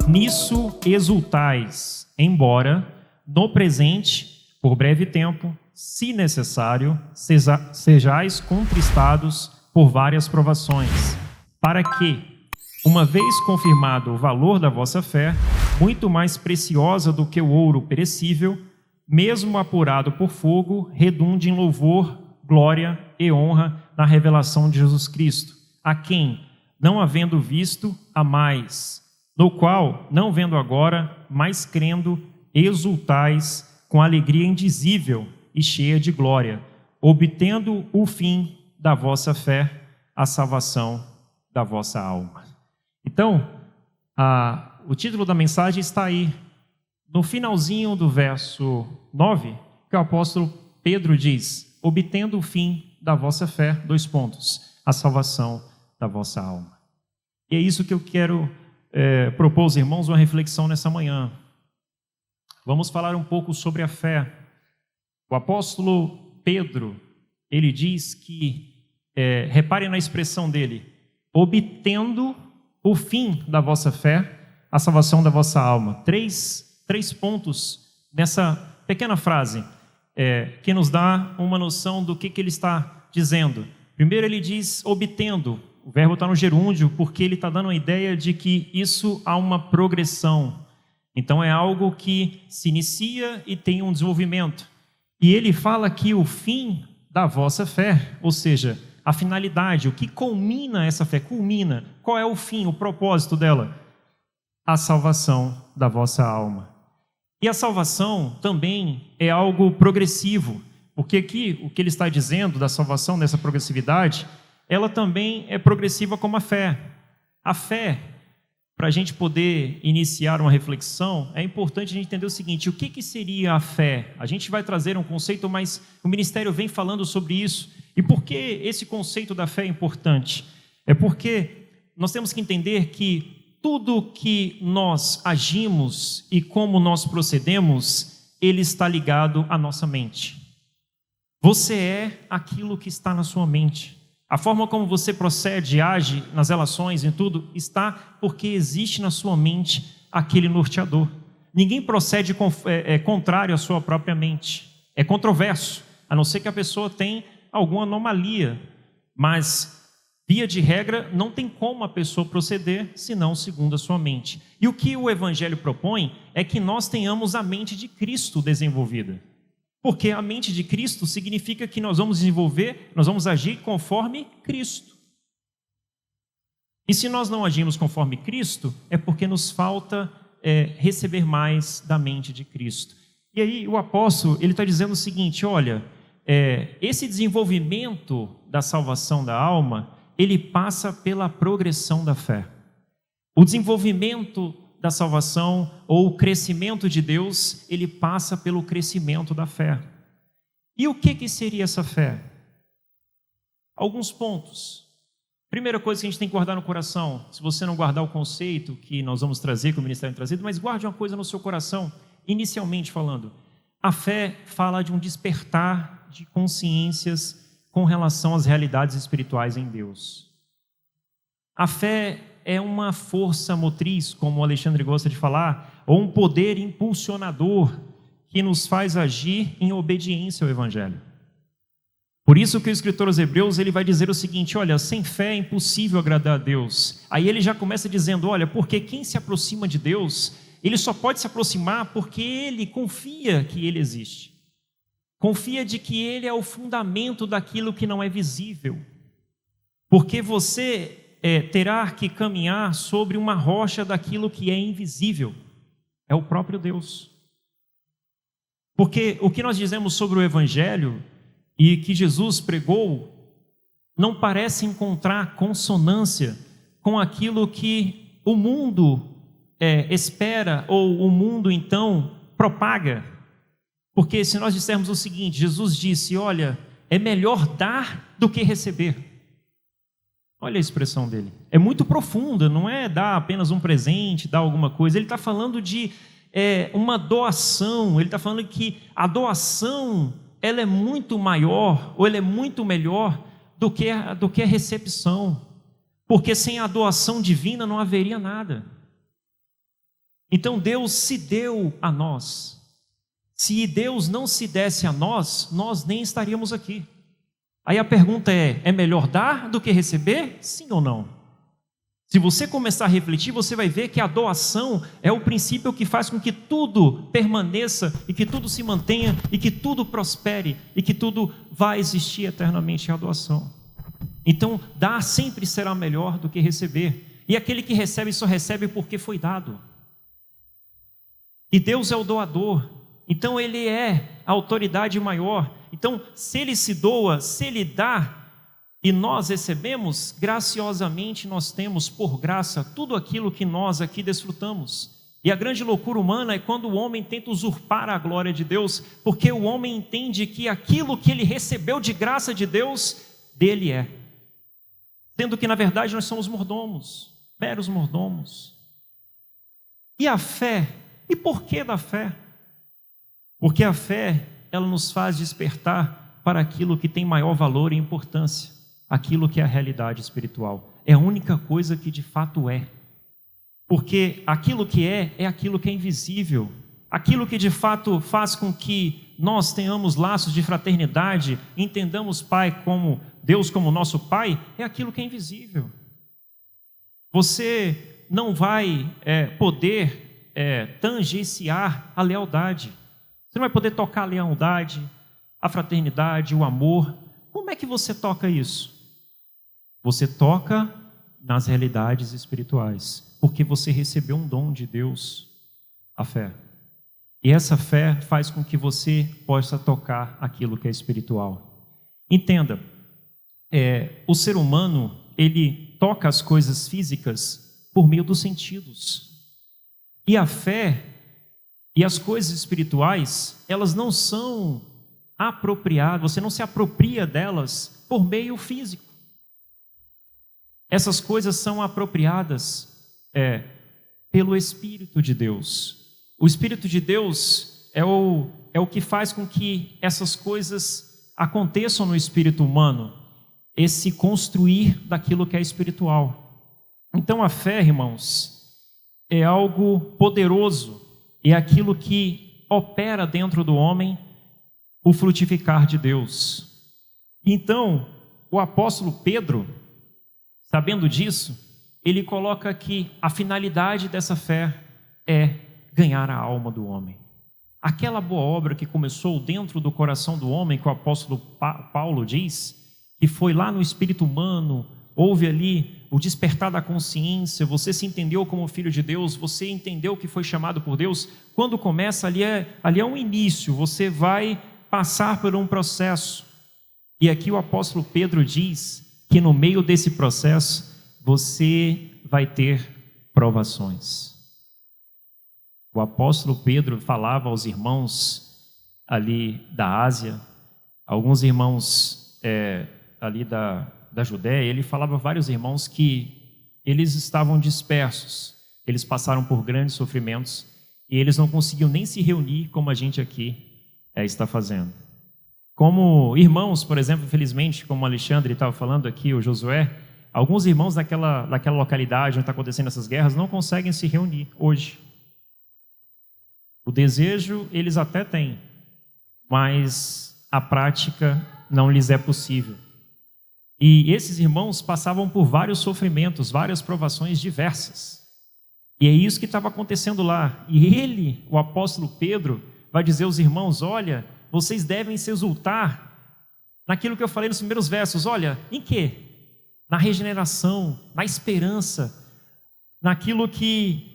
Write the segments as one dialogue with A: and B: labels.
A: Nisso exultais, embora, no presente, por breve tempo, se necessário, sejais contristados por várias provações, para que, uma vez confirmado o valor da vossa fé, muito mais preciosa do que o ouro perecível, mesmo apurado por fogo, redunde em louvor, glória e honra na revelação de Jesus Cristo, a quem, não havendo visto, amais, no qual, não vendo agora, mas crendo, exultais com alegria indizível e cheia de glória, obtendo o fim da vossa fé, a salvação da vossa alma. Então, o título da mensagem está aí, no finalzinho do verso 9, que o apóstolo Pedro diz, obtendo o fim da vossa fé, a salvação da vossa alma. E é isso que eu quero propor aos irmãos uma reflexão nessa manhã. Vamos falar um pouco sobre a fé. O apóstolo Pedro, ele diz que, reparem na expressão dele, obtendo o fim da vossa fé, a salvação da vossa alma. Três pontos nessa pequena frase, que nos dá uma noção do que ele está dizendo. Primeiro ele diz obtendo. O verbo está no gerúndio porque ele está dando a ideia de que isso há uma progressão. Então é algo que se inicia e tem um desenvolvimento. E ele fala que o fim da vossa fé, ou seja, a finalidade, o que culmina essa fé, qual é o fim, o propósito dela? A salvação da vossa alma. E a salvação também é algo progressivo, porque aqui o que ele está dizendo da salvação, dessa progressividade, ela também é progressiva como a fé. A fé, para a gente poder iniciar uma reflexão, é importante a gente entender o seguinte, o que seria a fé? A gente vai trazer um conceito, mas o ministério vem falando sobre isso. E por que esse conceito da fé é importante? É porque nós temos que entender que tudo que nós agimos e como nós procedemos, ele está ligado à nossa mente. Você é aquilo que está na sua mente. A forma como você procede, age nas relações, em tudo, está porque existe na sua mente aquele norteador. Ninguém procede contrário à sua própria mente. É controverso, a não ser que a pessoa tenha alguma anomalia. Mas, via de regra, não tem como a pessoa proceder senão segundo a sua mente. E o que o Evangelho propõe é que nós tenhamos a mente de Cristo desenvolvida. Porque a mente de Cristo significa que nós vamos desenvolver, nós vamos agir conforme Cristo. E se nós não agimos conforme Cristo, é porque nos falta receber mais da mente de Cristo. E aí o apóstolo, ele está dizendo o seguinte, olha, esse desenvolvimento da salvação da alma, ele passa pela progressão da fé. O desenvolvimento da salvação ou o crescimento de Deus, ele passa pelo crescimento da fé. E o que seria essa fé? Alguns pontos. Primeira coisa que a gente tem que guardar no coração, se você não guardar o conceito que nós vamos trazer, que o ministério tem trazido, mas guarde uma coisa no seu coração, inicialmente falando. A fé fala de um despertar de consciências com relação às realidades espirituais em Deus. A fé é uma força motriz, como o Alexandre gosta de falar, ou um poder impulsionador que nos faz agir em obediência ao Evangelho. Por isso que o escritor aos Hebreus ele vai dizer o seguinte, olha, sem fé é impossível agradar a Deus. Aí ele já começa dizendo, olha, porque quem se aproxima de Deus, ele só pode se aproximar porque ele confia que ele existe. Confia de que ele é o fundamento daquilo que não é visível. Porque você terá que caminhar sobre uma rocha daquilo que é invisível. É o próprio Deus. Porque o que nós dizemos sobre o Evangelho e que Jesus pregou não parece encontrar consonância com aquilo que o mundo espera ou o mundo então propaga. Porque se nós dissermos o seguinte, Jesus disse, olha, é melhor dar do que receber. Olha a expressão dele. É muito profunda, não é dar apenas um presente, dar alguma coisa. Ele está falando de uma doação. Ele está falando que a doação ela é muito maior, ou ela é muito melhor do que a recepção, porque sem a doação divina não haveria nada. Então Deus se deu a nós. Se Deus não se desse a nós, nós nem estaríamos aqui. Aí a pergunta é melhor dar do que receber? Sim ou não? Se você começar a refletir, você vai ver que a doação é o princípio que faz com que tudo permaneça e que tudo se mantenha e que tudo prospere e que tudo vá existir eternamente, é a doação. Então, dar sempre será melhor do que receber. E aquele que recebe só recebe porque foi dado. E Deus é o doador. Então Ele é a autoridade maior. Então, se Ele se doa, se Ele dá, e nós recebemos, graciosamente nós temos, por graça, tudo aquilo que nós aqui desfrutamos. E a grande loucura humana é quando o homem tenta usurpar a glória de Deus, porque o homem entende que aquilo que ele recebeu de graça de Deus, dele é. Sendo que, na verdade, nós somos mordomos, meros mordomos. E a fé? E por que da fé? Porque a fé, ela nos faz despertar para aquilo que tem maior valor e importância, aquilo que é a realidade espiritual. É a única coisa que de fato é. Porque aquilo que é aquilo que é invisível. Aquilo que de fato faz com que nós tenhamos laços de fraternidade, entendamos Pai como Deus como nosso Pai, é aquilo que é invisível. Você não vai poder tangenciar a lealdade. Você não vai poder tocar a lealdade, a fraternidade, o amor. Como é que você toca isso? Você toca nas realidades espirituais, porque você recebeu um dom de Deus, a fé. E essa fé faz com que você possa tocar aquilo que é espiritual. Entenda, o ser humano, ele toca as coisas físicas por meio dos sentidos. E a fé e as coisas espirituais, elas não são apropriadas, você não se apropria delas por meio físico. Essas coisas são apropriadas pelo Espírito de Deus. O Espírito de Deus é o que faz com que essas coisas aconteçam no espírito humano, esse construir daquilo que é espiritual. Então a fé, irmãos, é algo poderoso, é aquilo que opera dentro do homem o frutificar de Deus. Então, o apóstolo Pedro, sabendo disso, ele coloca que a finalidade dessa fé é ganhar a alma do homem. Aquela boa obra que começou dentro do coração do homem, que o apóstolo Paulo diz, que foi lá no espírito humano, houve ali o despertar da consciência, você se entendeu como filho de Deus, você entendeu que foi chamado por Deus. Quando começa, ali é um início, você vai passar por um processo. E aqui o apóstolo Pedro diz que no meio desse processo, você vai ter provações. O apóstolo Pedro falava aos irmãos ali da Ásia, alguns irmãos ali da Judéia, ele falava a vários irmãos que eles estavam dispersos, eles passaram por grandes sofrimentos e eles não conseguiam nem se reunir como a gente aqui está fazendo. Como irmãos, por exemplo, infelizmente, como o Alexandre estava falando aqui, o Josué, alguns irmãos daquela localidade onde está acontecendo essas guerras não conseguem se reunir hoje. O desejo eles até têm, mas a prática não lhes é possível. E esses irmãos passavam por vários sofrimentos, várias provações diversas. E é isso que estava acontecendo lá. E ele, o apóstolo Pedro, vai dizer aos irmãos, olha, vocês devem se exultar naquilo que eu falei nos primeiros versos. Olha, em quê? Na regeneração, na esperança, naquilo que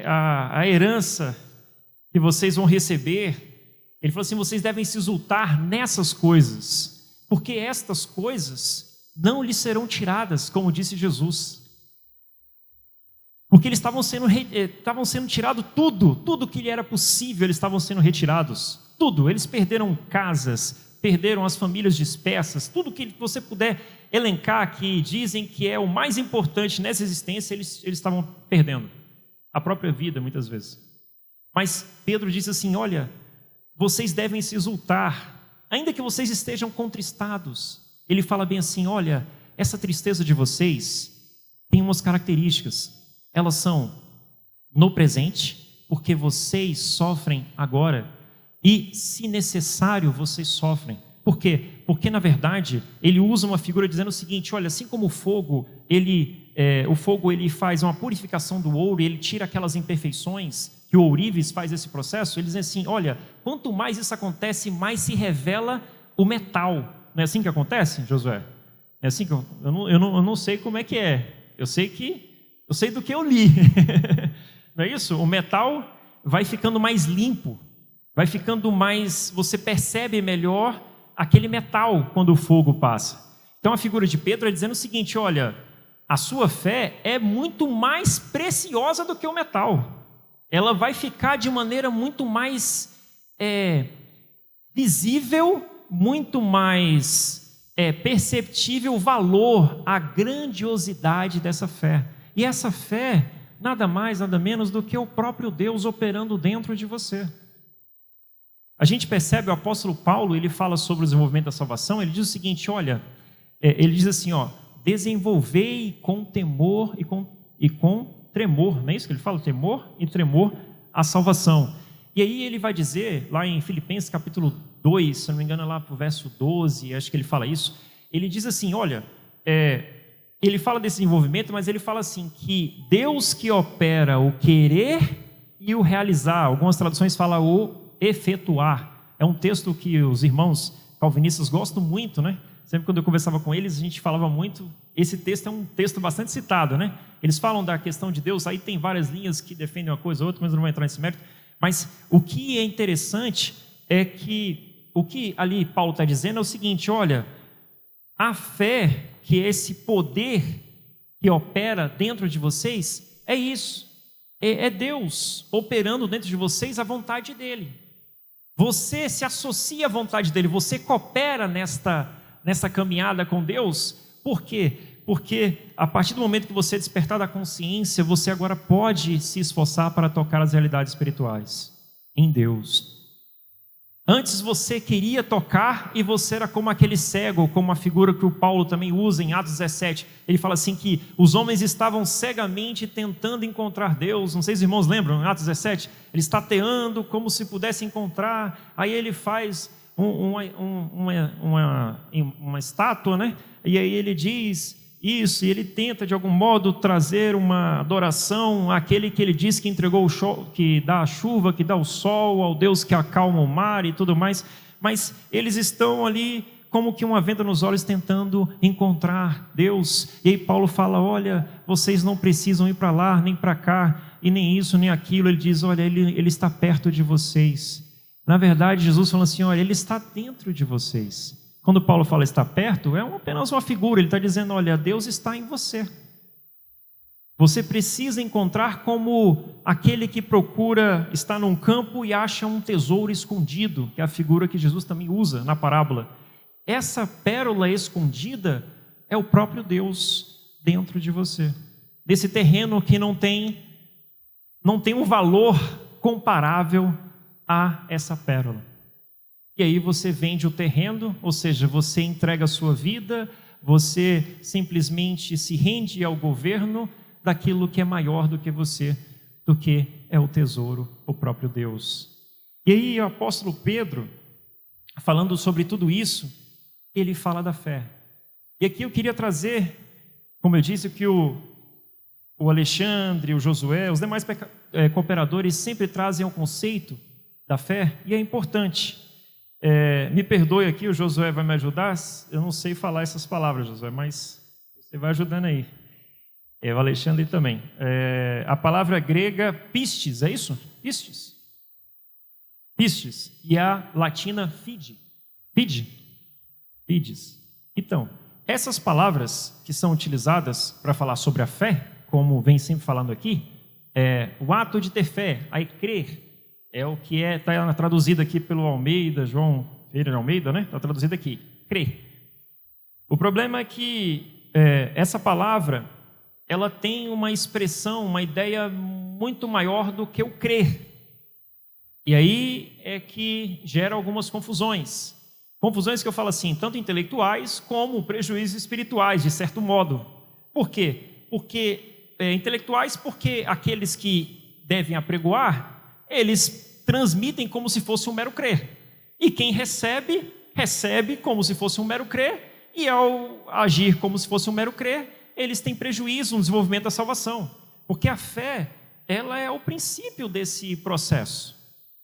A: a herança que vocês vão receber. Ele falou assim, vocês devem se exultar nessas coisas, porque estas coisas não lhes serão tiradas, como disse Jesus. Porque eles estavam sendo tirados tudo que lhe era possível, eles estavam sendo retirados, tudo. Eles perderam casas, perderam as famílias dispersas, tudo que você puder elencar que dizem que é o mais importante nessa existência, eles estavam perdendo. A própria vida, muitas vezes. Mas Pedro disse assim, olha, vocês devem se exultar, ainda que vocês estejam contristados. Ele fala bem assim: olha, essa tristeza de vocês tem umas características. Elas são no presente, porque vocês sofrem agora, e se necessário vocês sofrem. Por quê? Porque na verdade ele usa uma figura dizendo o seguinte: olha, assim como o fogo ele faz uma purificação do ouro e ele tira aquelas imperfeições que o ourives faz esse processo, ele diz assim: olha, quanto mais isso acontece, mais se revela o metal. Não é assim que acontece, Josué? É assim que eu não sei como é que é. Eu sei do que eu li. Não é isso? O metal vai ficando mais limpo, vai ficando mais, você percebe melhor aquele metal quando o fogo passa. Então a figura de Pedro é dizendo o seguinte: olha, a sua fé é muito mais preciosa do que o metal. Ela vai ficar de maneira muito mais visível, muito mais perceptível o valor, a grandiosidade dessa fé. E essa fé, nada mais, nada menos do que o próprio Deus operando dentro de você. A gente percebe, o apóstolo Paulo, ele fala sobre o desenvolvimento da salvação, ele diz o seguinte: olha, ele diz assim, desenvolvei com temor e com tremor, não é isso que ele fala? Temor e tremor a salvação. E aí ele vai dizer, lá em Filipenses capítulo 2, se não me engano é lá para o verso 12, acho que ele fala isso, ele diz assim, olha, ele fala desse desenvolvimento, mas ele fala assim, que Deus que opera o querer e o realizar, algumas traduções falam o efetuar. É um texto que os irmãos calvinistas gostam muito, né? Sempre quando eu conversava com eles, a gente falava muito, esse texto é um texto bastante citado, né? Eles falam da questão de Deus, aí tem várias linhas que defendem uma coisa ou outra, mas eu não vou entrar nesse mérito. Mas o que é interessante é que o que ali Paulo está dizendo é o seguinte: olha, a fé, que é esse poder que opera dentro de vocês, é isso, é Deus operando dentro de vocês a vontade dele. Você se associa à vontade dele, você coopera nessa caminhada com Deus. Por quê? Porque a partir do momento que você despertar da consciência, você agora pode se esforçar para tocar as realidades espirituais em Deus. Antes você queria tocar e você era como aquele cego, como a figura que o Paulo também usa em Atos 17. Ele fala assim que os homens estavam cegamente tentando encontrar Deus. Não sei se os irmãos lembram, em Atos 17, ele está tateando como se pudesse encontrar. Aí ele faz uma estátua, né? E aí ele diz isso, e ele tenta de algum modo trazer uma adoração àquele que ele diz que entregou que dá a chuva, que dá o sol, ao Deus que acalma o mar e tudo mais. Mas eles estão ali como que uma venda nos olhos tentando encontrar Deus. E aí Paulo fala: olha, vocês não precisam ir para lá nem para cá, e nem isso nem aquilo. Ele diz: olha, ele está perto de vocês. Na verdade, Jesus falou assim: olha, ele está dentro de vocês. Quando Paulo fala está perto, é apenas uma figura. Ele está dizendo: olha, Deus está em você. Você precisa encontrar como aquele que procura estar num campo e acha um tesouro escondido, que é a figura que Jesus também usa na parábola. Essa pérola escondida é o próprio Deus dentro de você. Desse terreno que não tem um valor comparável a essa pérola. E aí você vende o terreno, ou seja, você entrega a sua vida, você simplesmente se rende ao governo daquilo que é maior do que você, do que é o tesouro, o próprio Deus. E aí o apóstolo Pedro, falando sobre tudo isso, ele fala da fé. E aqui eu queria trazer, como eu disse, que o Alexandre, o Josué, os demais cooperadores sempre trazem o conceito da fé, e é importante. Me perdoe aqui, o Josué vai me ajudar, eu não sei falar essas palavras, Josué, mas você vai ajudando aí. O Alexandre também. A palavra grega pistes, é isso? Pistes. Pistes. E a latina fide. Fides. Então, essas palavras que são utilizadas para falar sobre a fé, como vem sempre falando aqui, o ato de ter fé, aí crer, é o que está traduzido aqui pelo Almeida, João Ferreira de Almeida, né? Está traduzido aqui, crer. O problema é que essa palavra, ela tem uma expressão, uma ideia muito maior do que o crer. E aí é que gera algumas confusões. Confusões que eu falo assim, tanto intelectuais como prejuízos espirituais, de certo modo. Por quê? Porque intelectuais, porque aqueles que devem apregoar, eles transmitem como se fosse um mero crer. E quem recebe, recebe como se fosse um mero crer, e ao agir como se fosse um mero crer, eles têm prejuízo no desenvolvimento da salvação. Porque a fé, ela é o princípio desse processo.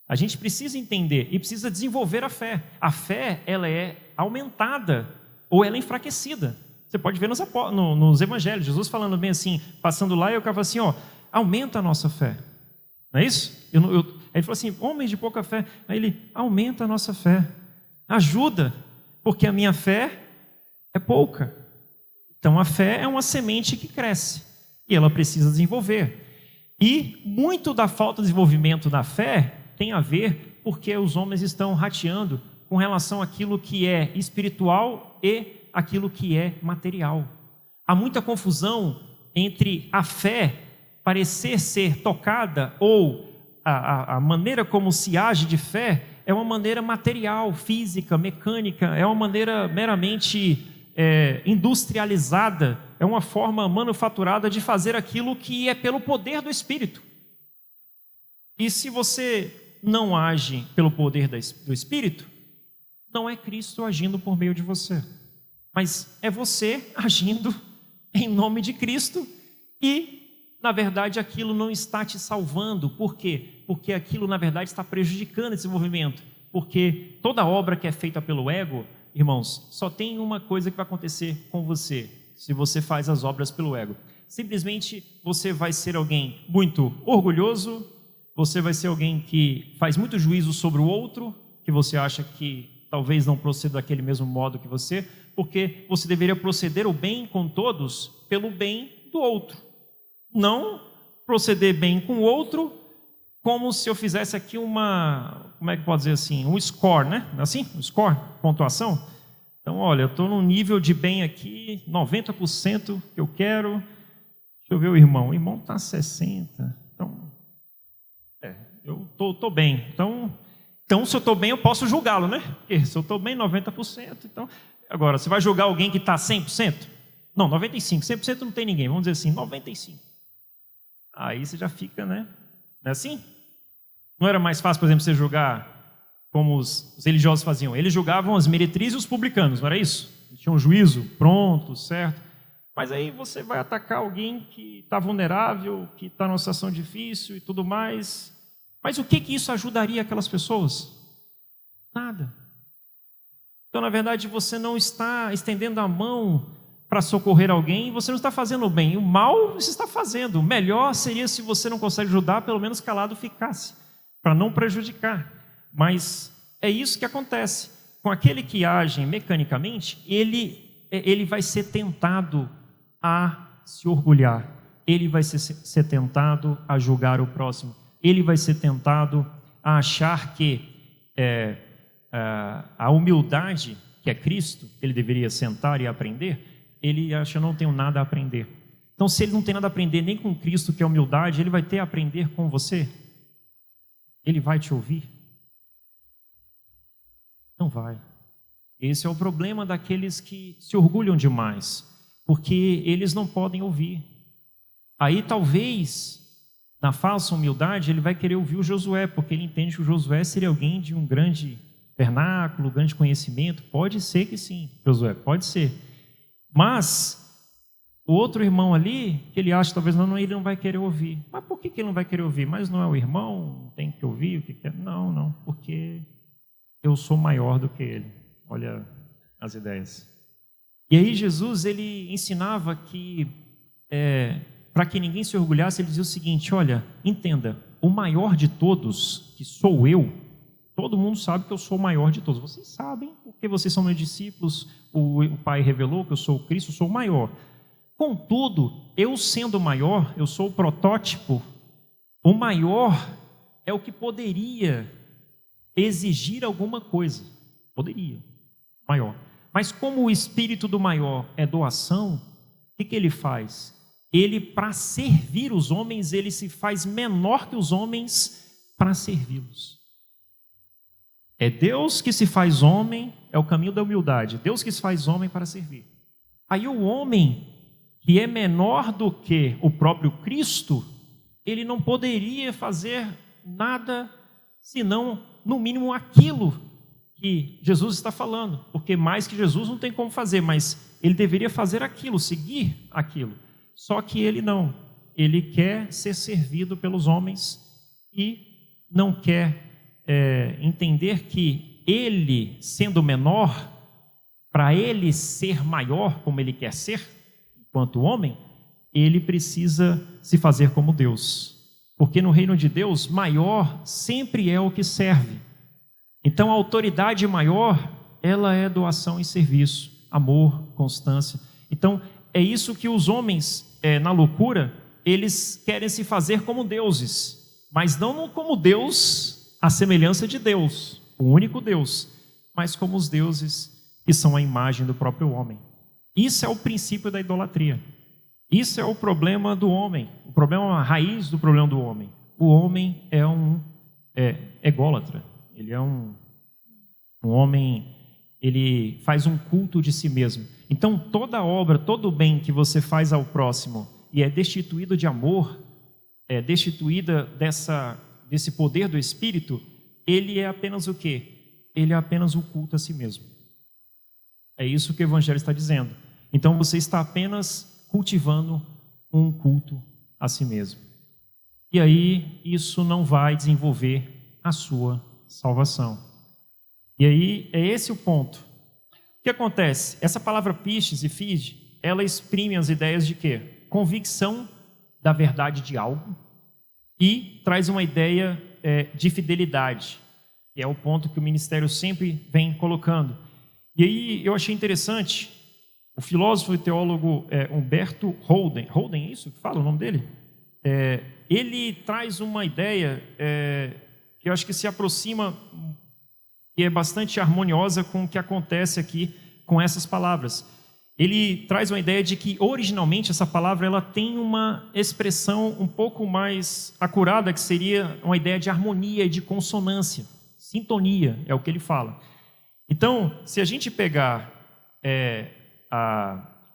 A: A gente precisa entender e precisa desenvolver a fé. A fé, ela é aumentada ou ela é enfraquecida. Você pode ver nos evangelhos, Jesus falando bem assim, passando lá, e eu ficava assim, aumenta a nossa fé. Não é isso? Aí ele falou assim, homens de pouca fé. Aí ele, aumenta a nossa fé. Ajuda, porque a minha fé é pouca. Então a fé é uma semente que cresce e ela precisa desenvolver. E muito da falta de desenvolvimento da fé tem a ver porque os homens estão rateando com relação àquilo que é espiritual e aquilo que é material. Há muita confusão entre a fé parecer ser tocada ou a maneira como se age de fé é uma maneira material, física, mecânica, é uma maneira meramente industrializada, é uma forma manufaturada de fazer aquilo que é pelo poder do Espírito. E se você não age pelo poder do Espírito, não é Cristo agindo por meio de você, mas é você agindo em nome de Cristo e, na verdade, aquilo não está te salvando. Por quê? Porque aquilo, na verdade, está prejudicando esse desenvolvimento. Porque toda obra que é feita pelo ego, irmãos, só tem uma coisa que vai acontecer com você, se você faz as obras pelo ego. Simplesmente você vai ser alguém muito orgulhoso, você vai ser alguém que faz muito juízo sobre o outro, que você acha que talvez não proceda daquele mesmo modo que você, porque você deveria proceder o bem com todos pelo bem do outro. Não proceder bem com o outro como se eu fizesse aqui como é que pode dizer assim, um score, né? Assim, um score, pontuação. Então, olha, eu estou num nível de bem aqui, 90% que eu quero. Deixa eu ver o irmão está 60%. Então, eu estou bem. Então, se eu estou bem, eu posso julgá-lo, né? Porque se eu estou bem, 90%. Então, agora, você vai julgar alguém que está 100%? Não, 95%. 100% não tem ninguém. Vamos dizer assim, 95%. Aí você já fica, né? Não é assim? Não era mais fácil, por exemplo, você julgar como os religiosos faziam? Eles julgavam as meretrizes e os publicanos, não era isso? Eles tinham um juízo pronto, certo? Mas aí você vai atacar alguém que está vulnerável, que está numa situação difícil e tudo mais. Mas o que isso ajudaria aquelas pessoas? Nada. Então, na verdade, você não está estendendo a mão para socorrer alguém, você não está fazendo o bem. O mal você está fazendo. O melhor seria se você não consegue ajudar, pelo menos calado ficasse, para não prejudicar. Mas é isso que acontece. Com aquele que age mecanicamente, ele vai ser tentado a se orgulhar. Ele vai ser tentado a julgar o próximo. Ele vai ser tentado a achar que a humildade, que é Cristo, ele deveria sentar e aprender, ele acha, eu não tenho nada a aprender. Então, se ele não tem nada a aprender nem com Cristo, que é humildade, ele vai ter a aprender com você? Ele vai te ouvir? Não vai. Esse é o problema daqueles que se orgulham demais, porque eles não podem ouvir. Aí, talvez, na falsa humildade, ele vai querer ouvir o Josué, porque ele entende que o Josué seria alguém de um grande vernáculo, grande conhecimento. Pode ser que sim, Josué, pode ser. Mas o outro irmão ali, que ele acha talvez não, ele não vai querer ouvir. Mas por que ele não vai querer ouvir? Mas não é o irmão, tem que ouvir o que quer? Não, porque eu sou maior do que ele. Olha as ideias. E aí Jesus, ele ensinava que para que ninguém se orgulhasse, ele dizia o seguinte: olha, entenda, o maior de todos, que sou eu, todo mundo sabe que eu sou o maior de todos. Vocês sabem, porque vocês são meus discípulos, o Pai revelou que eu sou o Cristo, eu sou o maior. Contudo, eu sendo o maior, eu sou o protótipo, o maior é o que poderia exigir alguma coisa. Poderia, maior. Mas como o espírito do maior é doação, o que ele faz? Ele, para servir os homens, ele se faz menor que os homens para servi-los. É Deus que se faz homem, é o caminho da humildade. Deus que se faz homem para servir. Aí o homem, que é menor do que o próprio Cristo, ele não poderia fazer nada senão, no mínimo, aquilo que Jesus está falando. Porque mais que Jesus não tem como fazer, mas ele deveria fazer aquilo, seguir aquilo. Só que ele não. Ele quer ser servido pelos homens e não quer entender que ele, sendo menor, para ele ser maior como ele quer ser, enquanto homem, ele precisa se fazer como Deus. Porque no reino de Deus, maior sempre é o que serve. Então a autoridade maior, ela é doação e serviço, amor, constância. Então é isso que os homens, na loucura, eles querem se fazer como deuses, mas não como Deus, a semelhança de Deus, o único Deus, mas como os deuses que são a imagem do próprio homem. Isso é o princípio da idolatria. Isso é o problema do homem, o problema, a raiz do problema do homem. O homem é um ególatra, ele é um homem, ele faz um culto de si mesmo. Então toda obra, todo o bem que você faz ao próximo e é destituído de amor, é destituída desse poder do Espírito, ele é apenas o quê? Ele é apenas um culto a si mesmo. É isso que o Evangelho está dizendo. Então você está apenas cultivando um culto a si mesmo. E aí isso não vai desenvolver a sua salvação. E aí é esse o ponto. O que acontece? Essa palavra pistes e fide, ela exprime as ideias de quê? Convicção da verdade de algo e traz uma ideia de fidelidade, que é o ponto que o ministério sempre vem colocando. E aí eu achei interessante, o filósofo e teólogo Humberto Holden, é isso que fala o nome dele? Ele traz uma ideia que eu acho que se aproxima e é bastante harmoniosa com o que acontece aqui com essas palavras. Ele traz uma ideia de que originalmente essa palavra ela tem uma expressão um pouco mais acurada, que seria uma ideia de harmonia e de consonância, sintonia, é o que ele fala. Então, se a gente pegar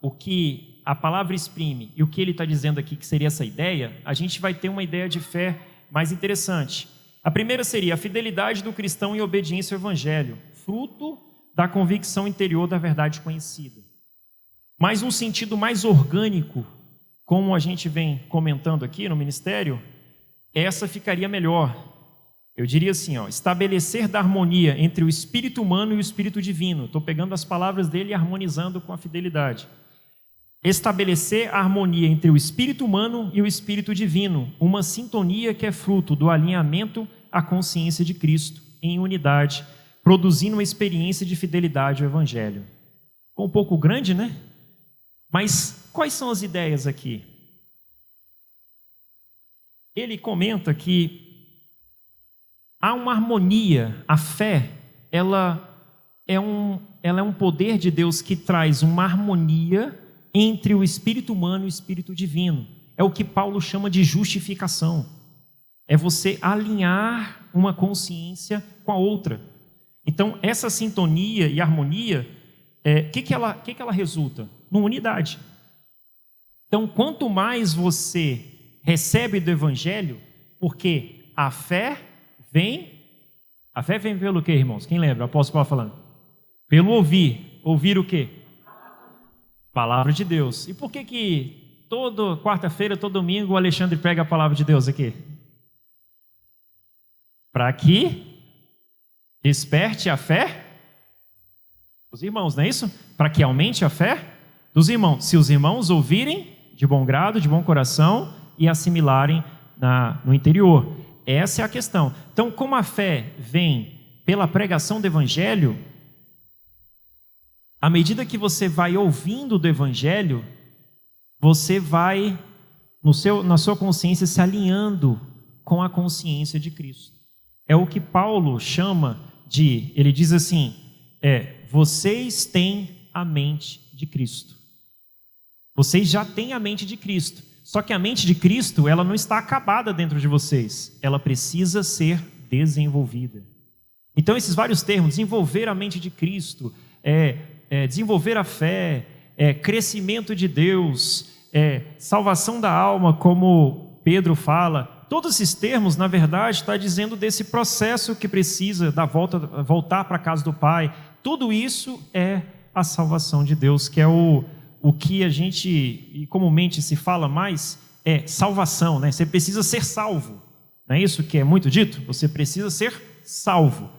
A: o que a palavra exprime e o que ele está dizendo aqui, que seria essa ideia, a gente vai ter uma ideia de fé mais interessante. A primeira seria a fidelidade do cristão em obediência ao Evangelho, fruto da convicção interior da verdade conhecida. Mas um sentido mais orgânico, como a gente vem comentando aqui no ministério, essa ficaria melhor. Eu diria assim, estabelecer da harmonia entre o espírito humano e o espírito divino. Estou pegando as palavras dele e harmonizando com a fidelidade. Estabelecer a harmonia entre o espírito humano e o espírito divino, uma sintonia que é fruto do alinhamento à consciência de Cristo, em unidade, produzindo uma experiência de fidelidade ao Evangelho. Ficou um pouco grande, né? Mas quais são as ideias aqui? Ele comenta que há uma harmonia, a fé, ela é um poder de Deus que traz uma harmonia entre o espírito humano e o espírito divino. É o que Paulo chama de justificação. É você alinhar uma consciência com a outra. Então, essa sintonia e harmonia, que ela resulta? Numa unidade. Então, quanto mais você recebe do Evangelho, porque a fé vem pelo quê, irmãos? Quem lembra? O apóstolo Paulo falando. Pelo ouvir. Ouvir o quê? Palavra de Deus. E por que toda quarta-feira, todo domingo, o Alexandre prega a palavra de Deus aqui? Para que desperte a fé dos irmãos, não é isso? Para que aumente a fé dos irmãos. Se os irmãos ouvirem de bom grado, de bom coração e assimilarem no interior. Essa é a questão. Então, como a fé vem pela pregação do Evangelho, à medida que você vai ouvindo do Evangelho, você vai, na sua consciência, se alinhando com a consciência de Cristo. É o que Paulo chama de, ele diz assim, vocês têm a mente de Cristo. Vocês já têm a mente de Cristo. Só que a mente de Cristo, ela não está acabada dentro de vocês. Ela precisa ser desenvolvida. Então, esses vários termos, desenvolver a mente de Cristo, desenvolver a fé, crescimento de Deus, salvação da alma, como Pedro fala, todos esses termos, na verdade, está dizendo desse processo que precisa voltar para a casa do Pai. Tudo isso é a salvação de Deus, que é o que a gente comumente se fala mais, é salvação, né? Você precisa ser salvo, não é isso que é muito dito? Você precisa ser salvo,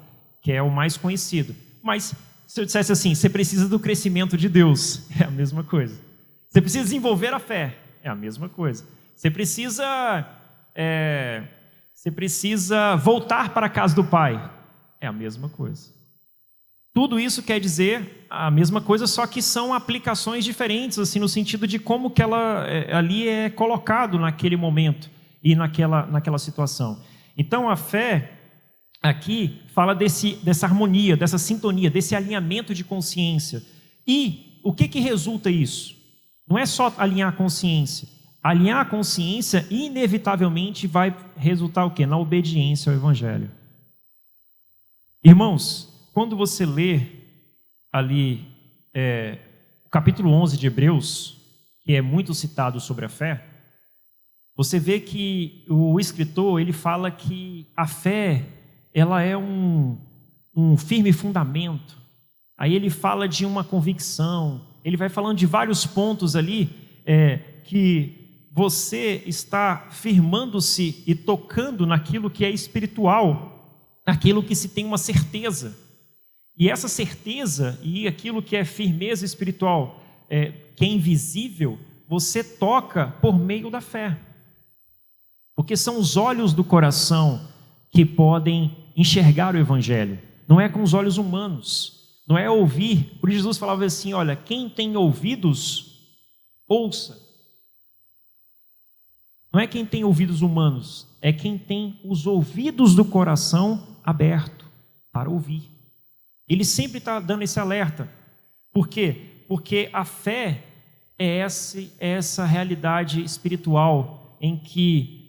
A: que é o mais conhecido. Mas se eu dissesse assim, você precisa do crescimento de Deus, é a mesma coisa. Você precisa desenvolver a fé, é a mesma coisa. Você precisa voltar para a casa do Pai, é a mesma coisa. Tudo isso quer dizer a mesma coisa, só que são aplicações diferentes, assim, no sentido de como que ela ali é colocado naquele momento e naquela situação. Então, a fé aqui fala dessa harmonia, dessa sintonia, desse alinhamento de consciência. E o que resulta isso? Não é só alinhar a consciência. Alinhar a consciência, inevitavelmente, vai resultar o quê? Na obediência ao Evangelho. Irmãos, quando você lê ali o capítulo 11 de Hebreus, que é muito citado sobre a fé, você vê que o escritor ele fala que a fé ela é um firme fundamento. Aí ele fala de uma convicção, ele vai falando de vários pontos ali que você está firmando-se e tocando naquilo que é espiritual, naquilo que se tem uma certeza. E essa certeza e aquilo que é firmeza espiritual, que é invisível, você toca por meio da fé. Porque são os olhos do coração que podem enxergar o Evangelho. Não é com os olhos humanos, não é ouvir. Por isso Jesus falava assim, olha, quem tem ouvidos, ouça. Não é quem tem ouvidos humanos, é quem tem os ouvidos do coração aberto para ouvir. Ele sempre está dando esse alerta. Por quê? Porque a fé é essa realidade espiritual em que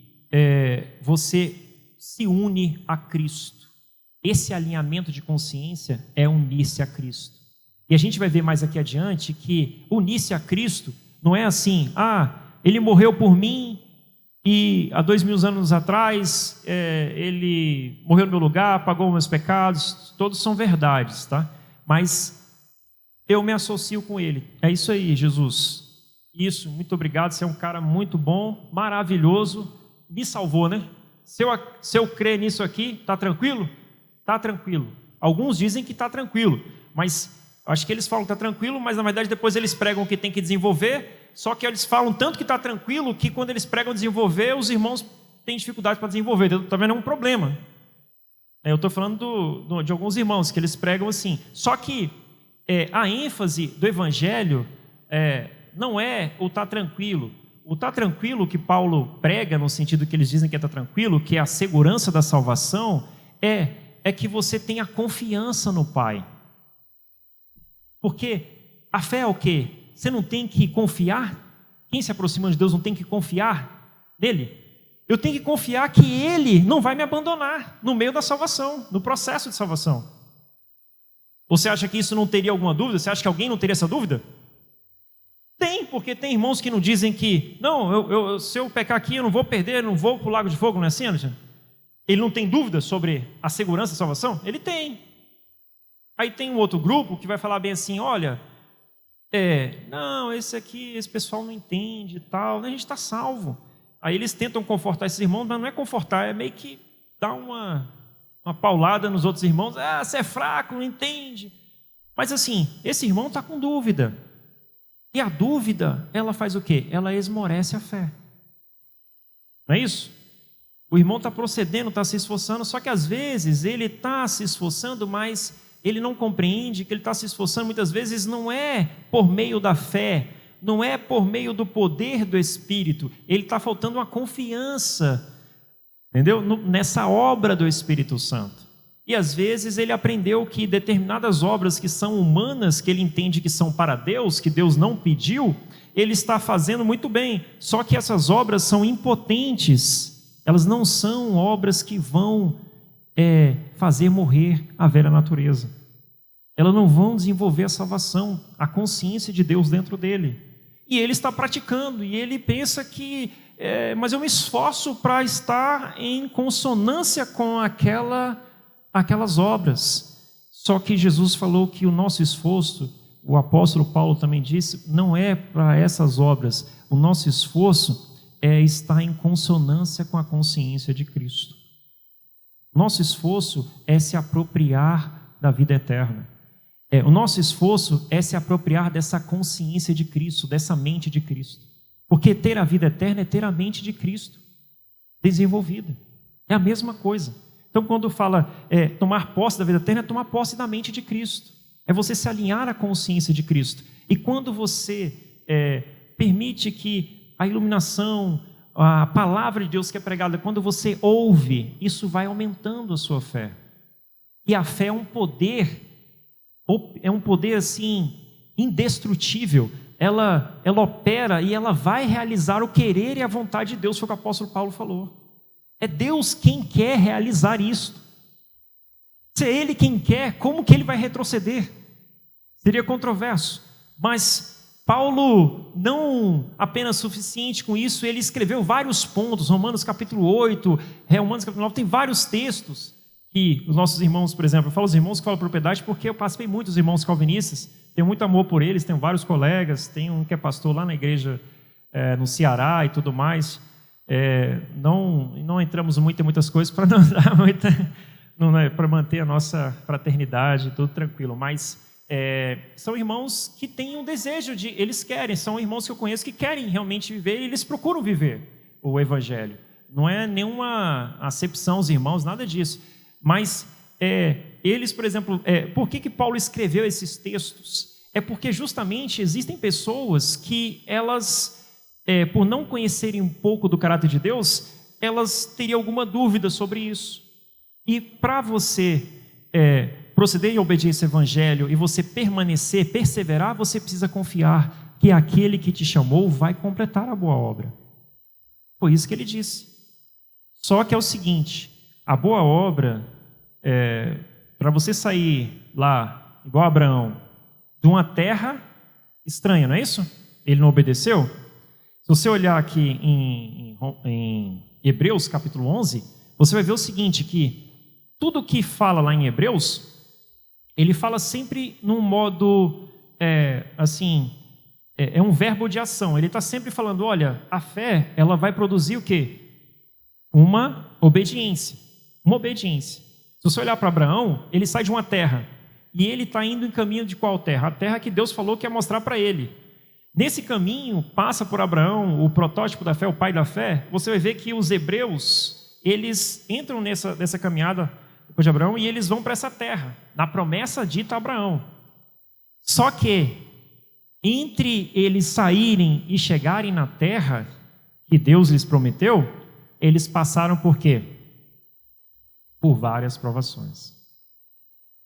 A: você se une a Cristo. Esse alinhamento de consciência é unir-se a Cristo. E a gente vai ver mais aqui adiante que unir-se a Cristo não é assim, ele morreu por mim e há 2000 anos atrás ele morreu no meu lugar, pagou meus pecados, todos são verdades, tá? Mas eu me associo com ele. É isso aí, Jesus. Isso, muito obrigado, você é um cara muito bom, maravilhoso, me salvou, né? Se eu crer nisso aqui, está tranquilo? Está tranquilo. Alguns dizem que está tranquilo, mas acho que eles falam que está tranquilo, mas na verdade depois eles pregam o que tem que desenvolver, só que eles falam tanto que está tranquilo, que quando eles pregam desenvolver, os irmãos têm dificuldade para desenvolver, também não é um problema. Eu estou falando de alguns irmãos, que eles pregam assim, só que a ênfase do Evangelho não é o estar tranquilo. O estar tranquilo que Paulo prega, no sentido que eles dizem que é estar tranquilo, que é a segurança da salvação, é que você tenha confiança no Pai. Porque a fé é o quê? Você não tem que confiar? Quem se aproxima de Deus não tem que confiar nele? Eu tenho que confiar que Ele não vai me abandonar no meio da salvação, no processo de salvação. Você acha que isso não teria alguma dúvida? Você acha que alguém não teria essa dúvida? Tem, porque tem irmãos que não dizem que, não, se eu pecar aqui eu não vou perder, não vou para o lago de fogo, não é assim, Alexandre? Ele não tem dúvida sobre a segurança da salvação? Ele tem. Aí tem um outro grupo que vai falar bem assim, olha, não, esse pessoal não entende e tal, a gente está salvo. Aí eles tentam confortar esses irmãos, mas não é confortar, é meio que dar uma paulada nos outros irmãos, você é fraco, não entende. Mas assim, esse irmão está com dúvida. E a dúvida, ela faz o quê? Ela esmorece a fé. Não é isso? O irmão está procedendo, está se esforçando, só que às vezes ele está se esforçando, mas ele não compreende que ele está se esforçando, muitas vezes não é por meio da fé, não é por meio do poder do Espírito, ele está faltando uma confiança, entendeu? Nessa obra do Espírito Santo. E às vezes ele aprendeu que determinadas obras que são humanas, que ele entende que são para Deus, que Deus não pediu, ele está fazendo muito bem, só que essas obras são impotentes, elas não são obras que vão fazer morrer a velha natureza. Elas não vão desenvolver a salvação, a consciência de Deus dentro dele. E ele está praticando, e ele pensa que, mas eu me esforço para estar em consonância com aquelas obras. Só que Jesus falou que o nosso esforço, o apóstolo Paulo também disse, não é para essas obras. O nosso esforço é estar em consonância com a consciência de Cristo. Nosso esforço é se apropriar da vida eterna. O nosso esforço é se apropriar dessa consciência de Cristo, dessa mente de Cristo. Porque ter a vida eterna é ter a mente de Cristo desenvolvida. É a mesma coisa. Então, quando fala tomar posse da vida eterna, é tomar posse da mente de Cristo. É você se alinhar à consciência de Cristo. E quando você permite que a iluminação, a palavra de Deus que é pregada, quando você ouve, isso vai aumentando a sua fé. E a fé é um poder assim, indestrutível. Ela opera e ela vai realizar o querer e a vontade de Deus, foi o que o apóstolo Paulo falou. É Deus quem quer realizar isso. Se é Ele quem quer, como que Ele vai retroceder? Seria controverso. Mas Paulo, não apenas suficiente com isso, ele escreveu vários pontos, Romanos capítulo 8, Romanos capítulo 9, tem vários textos que os nossos irmãos, por exemplo, eu falo os irmãos que falam propriedade porque eu participei muito dos irmãos calvinistas, tenho muito amor por eles, tenho vários colegas, tem um que é pastor lá na igreja no Ceará e tudo mais. Não entramos muito em muitas coisas para não dar muita, para manter a nossa fraternidade, tudo tranquilo, mas são irmãos que têm um desejo eles querem, são irmãos que eu conheço que querem realmente viver e eles procuram viver o Evangelho. Não é nenhuma acepção aos irmãos, nada disso. Mas eles, por exemplo, por que Paulo escreveu esses textos? É porque justamente existem pessoas que elas, por não conhecerem um pouco do caráter de Deus, elas teriam alguma dúvida sobre isso. E para você proceder em obediência ao Evangelho e você permanecer, perseverar, você precisa confiar que aquele que te chamou vai completar a boa obra. Foi isso que ele disse. Só que é o seguinte, a boa obra, para você sair lá, igual Abraão, de uma terra estranha, não é isso? Ele não obedeceu? Se você olhar aqui em Hebreus capítulo 11, você vai ver o seguinte, que tudo que fala lá em Hebreus, ele fala sempre num modo, é um verbo de ação. Ele está sempre falando, olha, a fé, ela vai produzir o quê? Uma obediência. Uma obediência. Se você olhar para Abraão, ele sai de uma terra. E ele está indo em caminho de qual terra? A terra que Deus falou que ia mostrar para ele. Nesse caminho, passa por Abraão, o protótipo da fé, o pai da fé. Você vai ver que os hebreus, eles entram nessa caminhada depois de Abraão e eles vão para essa terra, na promessa dita a Abraão. Só que, entre eles saírem e chegarem na terra que Deus lhes prometeu, eles passaram por quê? Por várias provações.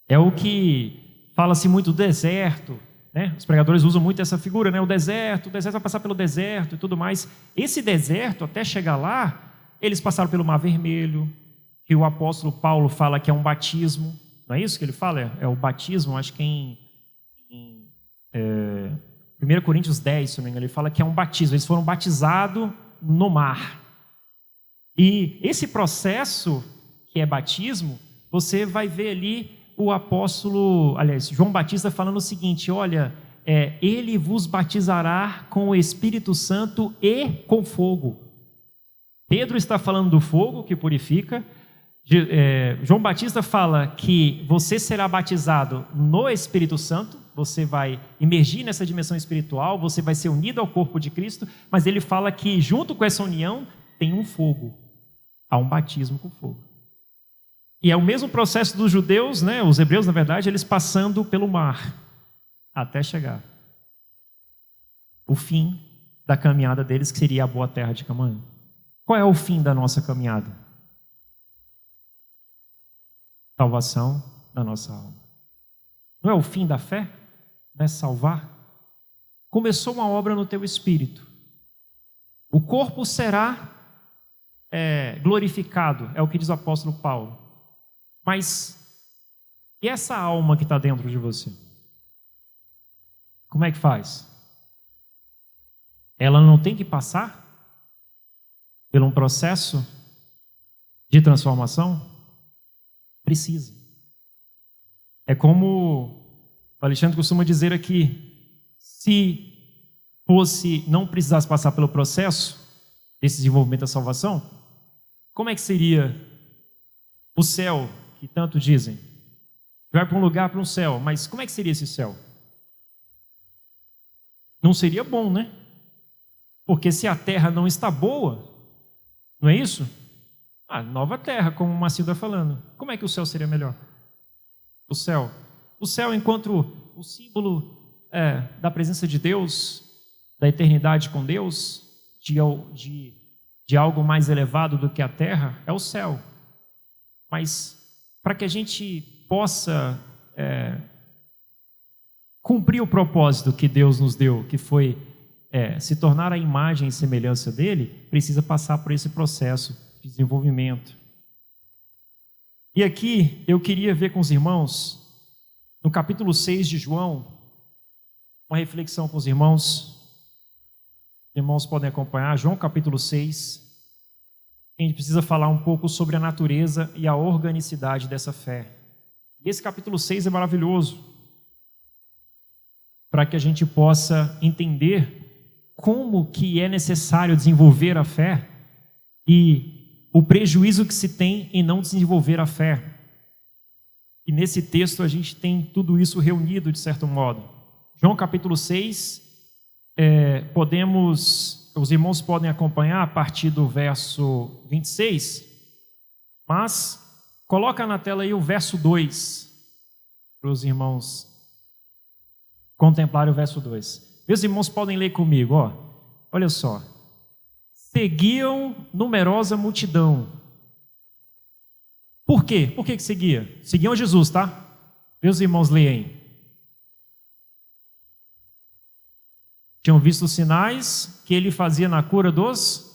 A: É o que fala-se muito do deserto, né? Os pregadores usam muito essa figura, né? O deserto vai passar pelo deserto e tudo mais. Esse deserto, até chegar lá, eles passaram pelo Mar Vermelho, que o apóstolo Paulo fala que é um batismo, não é isso que ele fala? É o batismo, acho que em 1 Coríntios 10, se não me engano, ele fala que é um batismo, eles foram batizados no mar. E esse processo, que é batismo, você vai ver ali o apóstolo, aliás, João Batista falando o seguinte, olha, ele vos batizará com o Espírito Santo e com fogo. Pedro está falando do fogo que purifica, João Batista fala que você será batizado no Espírito Santo, você vai emergir nessa dimensão espiritual, você vai ser unido ao corpo de Cristo, mas ele fala que junto com essa união tem um fogo, há um batismo com fogo. E é o mesmo processo dos judeus, né? Os hebreus, na verdade, eles passando pelo mar, até chegar o fim da caminhada deles, que seria a boa terra de Canaã. Qual é o fim da nossa caminhada? Salvação da nossa alma. Não é o fim da fé? Não é salvar? Começou uma obra no teu espírito. O corpo será glorificado, é o que diz o apóstolo Paulo. Mas e essa alma que está dentro de você? Como é que faz? Ela não tem que passar por um processo de transformação? Precisa. É como o Alexandre costuma dizer aqui, se não precisasse passar pelo processo desse desenvolvimento da salvação, como é que seria o céu, que tanto dizem? Vai para um lugar, para um céu, mas como é que seria esse céu? Não seria bom, né? Porque se a terra não está boa, não é isso? Nova terra, como o Marcinho está falando. Como é que o céu seria melhor? O céu enquanto o símbolo da presença de Deus, da eternidade com Deus, de algo mais elevado do que a terra, é o céu. Mas para que a gente possa cumprir o propósito que Deus nos deu, que foi se tornar a imagem e semelhança dele, precisa passar por esse processo de desenvolvimento. E aqui eu queria ver com os irmãos, no capítulo 6 de João, uma reflexão com os irmãos. Os irmãos podem acompanhar, João capítulo 6. A gente precisa falar um pouco sobre a natureza e a organicidade dessa fé. E esse capítulo 6 é maravilhoso, para que a gente possa entender como que é necessário desenvolver a fé e o prejuízo que se tem em não desenvolver a fé. E nesse texto a gente tem tudo isso reunido de certo modo. João capítulo 6, os irmãos podem acompanhar a partir do verso 26, mas coloca na tela aí o verso 2, para os irmãos contemplarem o verso 2. Meus irmãos podem ler comigo, olha só. Seguiam numerosa multidão. Por quê? Por que seguia? Seguiam Jesus, tá? Meus irmãos, leem. Tinham visto os sinais que ele fazia na cura dos...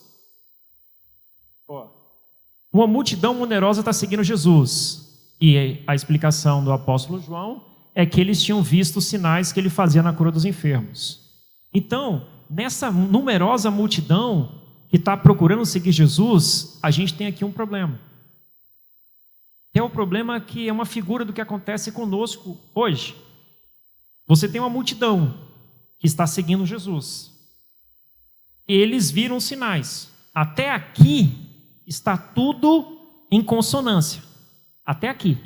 A: Uma multidão numerosa está seguindo Jesus. E a explicação do apóstolo João é que eles tinham visto os sinais que ele fazia na cura dos enfermos. Então, nessa numerosa multidão que está procurando seguir Jesus, a gente tem aqui um problema. É o problema que é uma figura do que acontece conosco hoje. Você tem uma multidão que está seguindo Jesus. Eles viram sinais. Até aqui está tudo em consonância. Até aqui.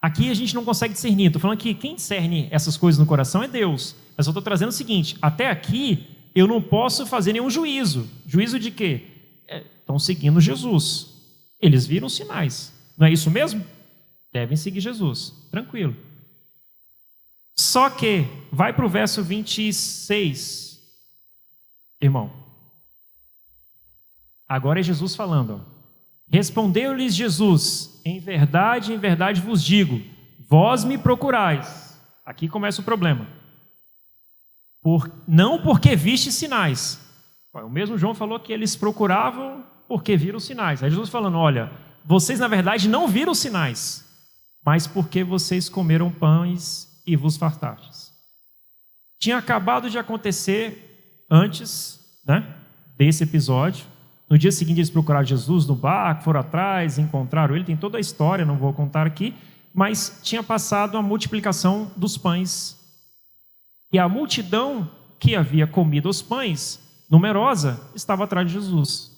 A: Aqui a gente não consegue discernir. Estou falando que quem discerne essas coisas no coração é Deus. Mas eu estou trazendo o seguinte, até aqui eu não posso fazer nenhum juízo. Juízo de quê? Estão seguindo Jesus. Eles viram sinais. Não é isso mesmo? Devem seguir Jesus. Tranquilo. Só que, vai para o verso 26, irmão. Agora é Jesus falando. Respondeu-lhes Jesus, em verdade vos digo, vós me procurais. Aqui começa o problema. Não porque viste sinais. O mesmo João falou que eles procuravam porque viram sinais. Aí Jesus falando, olha, vocês na verdade não viram sinais, mas porque vocês comeram pães e vos fartastes. Tinha acabado de acontecer antes, desse episódio. No dia seguinte eles procuraram Jesus no barco, foram atrás, encontraram ele, tem toda a história, não vou contar aqui, mas tinha passado a multiplicação dos pães. E a multidão que havia comido os pães, numerosa, estava atrás de Jesus.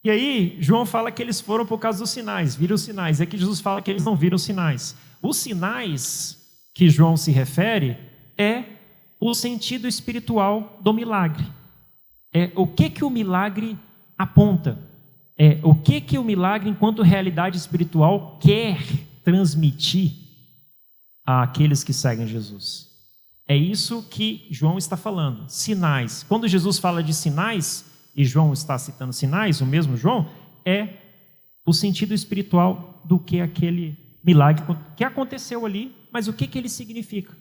A: E aí, João fala que eles foram por causa dos sinais, viram os sinais. E aqui Jesus fala que eles não viram os sinais. Os sinais que João se refere é o sentido espiritual do milagre. É o que o milagre aponta. É o que o milagre, enquanto realidade espiritual, quer transmitir àqueles que seguem Jesus. É isso que João está falando. Sinais. Quando Jesus fala de sinais, e João está citando sinais, o mesmo João, é o sentido espiritual do que aquele milagre que aconteceu ali, mas o que ele significa.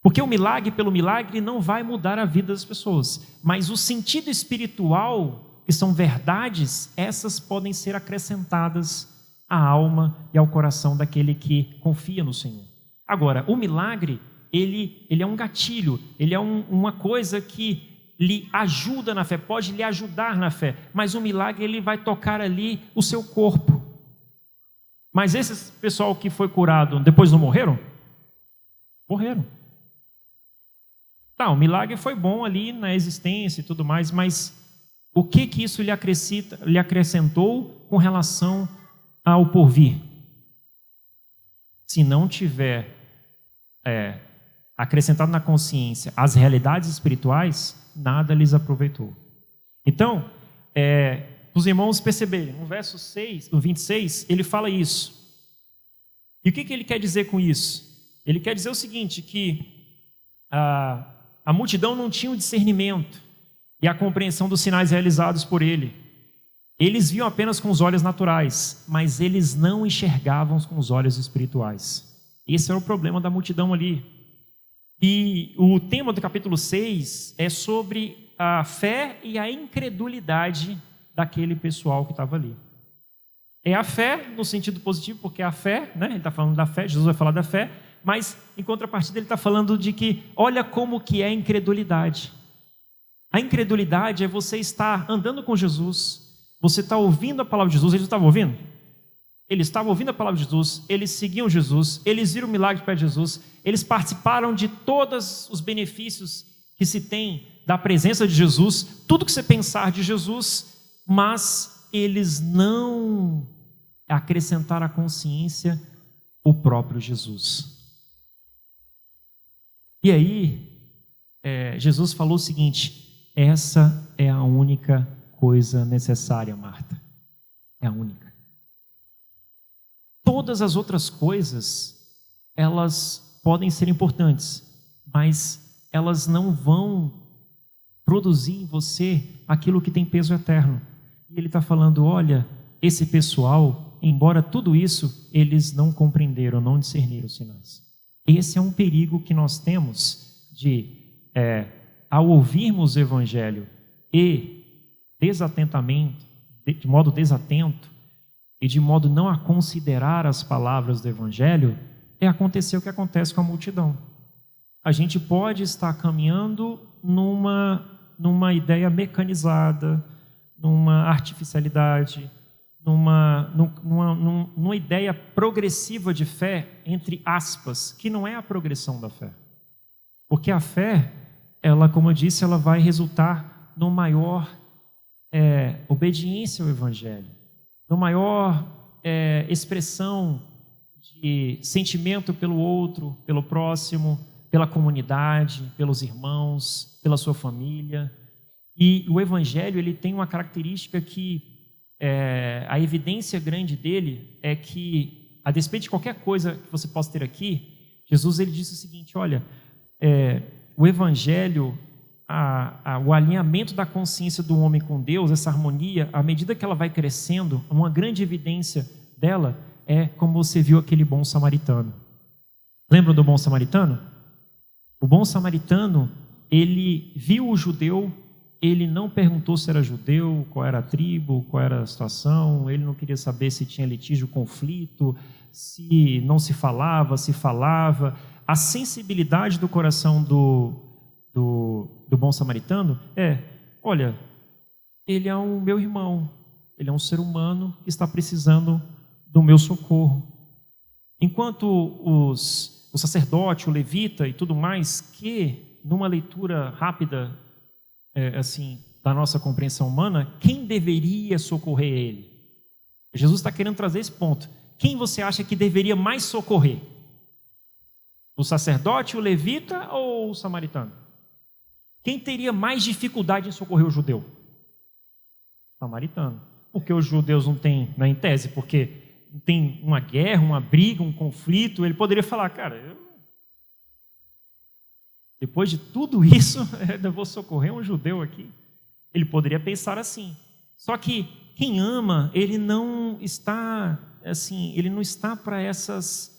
A: Porque o milagre pelo milagre não vai mudar a vida das pessoas, mas o sentido espiritual, que são verdades, essas podem ser acrescentadas à alma e ao coração daquele que confia no Senhor. Agora, o milagre, ele é um gatilho, ele é uma coisa que lhe ajuda na fé, pode lhe ajudar na fé, mas o milagre ele vai tocar ali o seu corpo. Mas esse pessoal que foi curado, depois não morreram? Morreram. Tá, o milagre foi bom ali na existência e tudo mais, mas o que isso lhe acrescentou com relação ao porvir? Se não tiver acrescentado na consciência as realidades espirituais, nada lhes aproveitou. Então, os irmãos perceberem, no verso 6, no 26, ele fala isso. E o que ele quer dizer com isso? Ele quer dizer o seguinte, que a multidão não tinha o discernimento e a compreensão dos sinais realizados por ele. Eles viam apenas com os olhos naturais, mas eles não enxergavam com os olhos espirituais. Esse era o problema da multidão ali. E o tema do capítulo 6 é sobre a fé e a incredulidade daquele pessoal que estava ali. É a fé no sentido positivo, porque a fé, né? Ele está falando da fé, Jesus vai falar da fé, mas em contrapartida ele está falando de que olha como que é a incredulidade. A incredulidade é você estar andando com Jesus, você está ouvindo a palavra de Jesus. Eles estavam ouvindo? Eles estavam ouvindo a palavra de Jesus, eles seguiam Jesus, eles viram o milagre perto de Jesus, eles participaram de todos os benefícios que se tem da presença de Jesus, tudo que você pensar de Jesus, mas eles não acrescentaram à consciência o próprio Jesus. E aí, Jesus falou o seguinte: essa é a única coisa necessária, Marta, é a única. Todas as outras coisas, elas podem ser importantes, mas elas não vão produzir em você aquilo que tem peso eterno. E ele está falando, olha, esse pessoal, embora tudo isso, eles não compreenderam, não discerniram os sinais. Esse é um perigo que nós temos de, ao ouvirmos o Evangelho e desatentamente, de modo desatento, e de modo não a considerar as palavras do Evangelho, acontecer o que acontece com a multidão. A gente pode estar caminhando numa ideia mecanizada, numa artificialidade, numa ideia progressiva de fé, entre aspas, que não é a progressão da fé. Porque a fé, ela, como eu disse, ela vai resultar no maior obediência ao Evangelho, no maior expressão de sentimento pelo outro, pelo próximo, pela comunidade, pelos irmãos, pela sua família. E o Evangelho, ele tem uma característica que a evidência grande dele é que, a despeito de qualquer coisa que você possa ter aqui, Jesus ele disse o seguinte, olha, o Evangelho, o alinhamento da consciência do homem com Deus, essa harmonia, à medida que ela vai crescendo, uma grande evidência dela é como você viu aquele bom samaritano. Lembram do bom samaritano? O bom samaritano, ele viu o judeu, ele não perguntou se era judeu, qual era a tribo, qual era a situação, ele não queria saber se tinha litígio, conflito, se não se falava, se falava. A sensibilidade do coração do bom samaritano olha, ele é um meu irmão, ele é um ser humano que está precisando do meu socorro. Enquanto o sacerdote, o levita e tudo mais, que numa leitura rápida assim, da nossa compreensão humana, quem deveria socorrer ele? Jesus está querendo trazer esse ponto. Quem você acha que deveria mais socorrer? O sacerdote, o levita ou o samaritano? Quem teria mais dificuldade em socorrer o judeu? O samaritano. Porque os judeus não têm, não é em tese, porque tem uma guerra, uma briga, um conflito, ele poderia falar, cara, depois de tudo isso, eu vou socorrer um judeu aqui. Ele poderia pensar assim. Só que quem ama, ele não está assim, ele não está para essas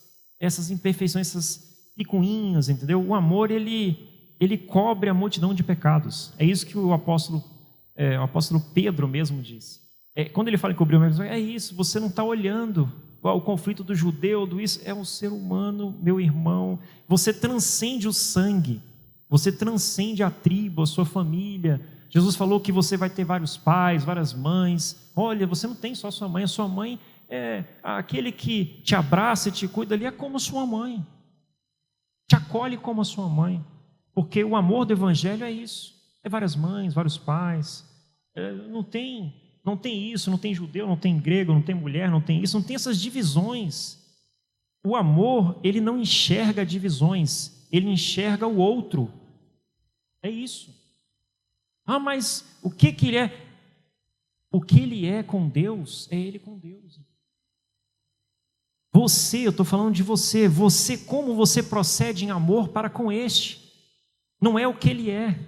A: imperfeições, essas picuinhas, entendeu? O amor, ele cobre a multidão de pecados. É isso que o apóstolo Pedro mesmo diz. Quando ele fala em cobrir o meu, é isso, você não está olhando o conflito do judeu, do isso, é um ser humano, meu irmão. Você transcende o sangue, você transcende a tribo, a sua família. Jesus falou que você vai ter vários pais, várias mães. Olha, você não tem só sua mãe, a sua mãe é aquele que te abraça e te cuida ali, é como sua mãe, te acolhe como a sua mãe, porque o amor do evangelho é isso, é várias mães, vários pais. Não tem isso, não tem judeu, não tem grego, não tem mulher, não tem isso, não tem essas divisões. O amor, ele não enxerga divisões, ele enxerga o outro. É isso. Mas o que ele é? O que ele é com Deus, é ele com Deus. Eu estou falando de você, como você procede em amor para com este, não é o que ele é.